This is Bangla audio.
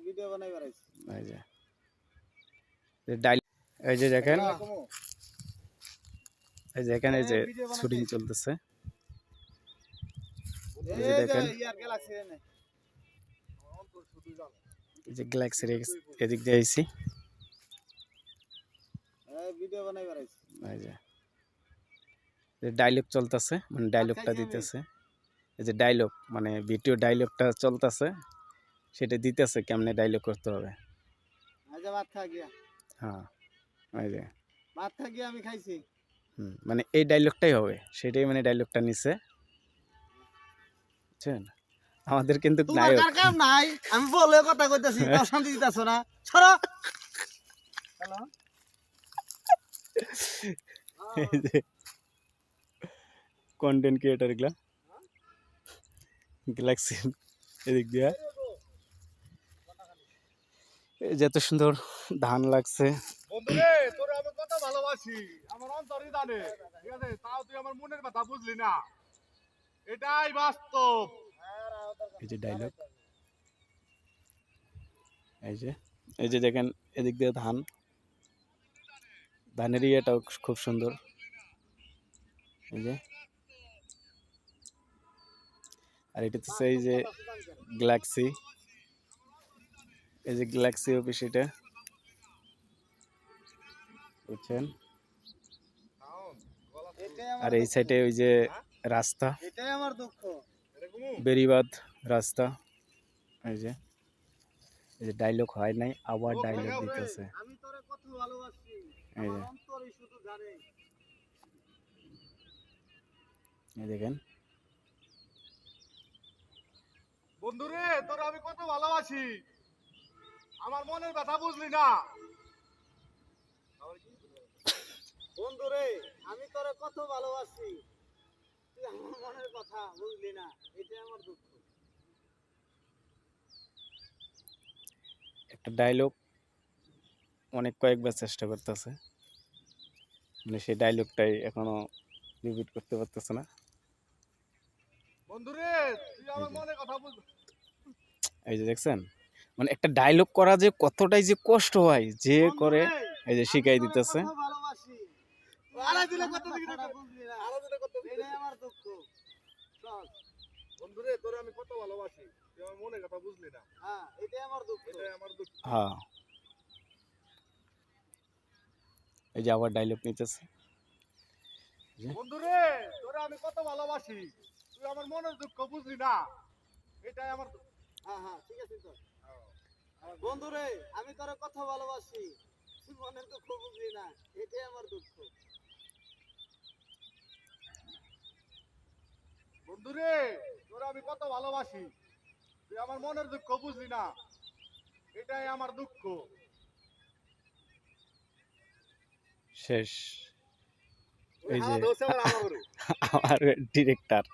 ভিডিও বানাই বেড়াইছি। এই যে দেখেন, এই যে এখানে যে শুটিং চলতেছে, এই যে দেখেন এই যে গ্যালাক্সির এদিক দিয়ে আইছি। ভিডিও বানাই বেড়াইছি। এই যে ডায়লগ চলতেছে, মানে ডায়লগটা দিতেছে। এই যে ডায়লগ মানে ভিডিও ডায়লগটা চলতেছে, সেটা দিতেছে কেমনে ডায়লগ করতে হবে। ভাত খা গিয়া। হ্যাঁ, এই যে ভাত খা গিয়া আমি খাইছি। মানে এই ডায়লগটাই হবে, সেটাই মানে ডায়লগটা নিছে, বুঝছেন? আমাদের কিন্তু নায়ক কাম নাই, আমি বলে কথা কইতাছি, তাও শান্তি দিতাছ না। ছড়া। হ্যালো। এই যে কন্টেন্ট ক্রিয়েটর গুলা গ্যালাক্সি এদিক দিয়া যত সুন্দর ধান লাগছে। বন্ধুরে তোরে আমি কত ভালোবাসি, আমার অন্তরই জানে, ঠিক আছে? তাও তুই আমার মনের কথা বুঝলি না, এটাই বাস্তব। এই যে ডায়লগ, এই যে দেখেন এদিক দিয়ে ধানের ইয়েটাও খুব সুন্দর। এই যে আর এটা হচ্ছে এই যে গ্যালাক্সি, এই যে গ্যালাক্সি অফিস, এটা বুঝছেন? আর এই সাইডে ওই যে রাস্তা, এটাই আমার দুঃখ। বেরিবাদ রাস্তা। এই যে ডায়লগ হয় নাই, আবার ডায়লগ দিতেছে। আমি তোরে কত ভালোবাসি, এই যে আমার অন্তরই শুধু জানে। এই দেখেন, বন্ধুরে তোরে আমি কত ভালোবাসি, আমার মনের কথা বুঝলি না। বন্ধুরে আমি তোরে কত ভালোবাসি, তুই আমার মনের কথা বুঝলি না, এটাই আমার দুঃখ। একটা ডায়লগ অনেক কয়েকবার চেষ্টা করতেছে, মানে সেই ডায়লগটাই এখনো রিপিট করতে পারতেছে না। বন্ধুরে তুই আমার মনের কথা বুঝ। এই যে দেখছেন, মানে একটা ডায়লগ করা যে কতটাই যে কষ্ট হয়, যে করে এই যে শিখাই দিতেছে। ভালোবাসি, আড়াই দিলে কত দিকে বুঝলি না, আড়াই দিলে কত দিকে। এটাই আমার দুঃখ। চল। বন্ধুরে তোরে আমি কত ভালোবাসি, তুই আমার মনের কথা বুঝলি না। হ্যাঁ, এটাই আমার দুঃখ। এটাই আমার দুঃখ। হ্যাঁ, এই যে আবার ডায়লগ নিতেছে। বন্ধুরে তোরে আমি কত ভালোবাসি, তুই আমার মনের দুঃখ বুঝলি না, এটাই আমার দুঃখ। হ্যাঁ হ্যাঁ, ঠিক আছে তো। বন্ধুরে আমি তোরে কত ভালোবাসি, তুই মনের দুঃখ বুঝলি না, এটাই আমার দুঃখ। বন্ধুরে তোরে আমি কত ভালোবাসি, তুই আমার মনের দুঃখ বুঝলি না, এটাই আমার দুঃখ। শেষ। এই যে আমার আমার ডিরেক্টর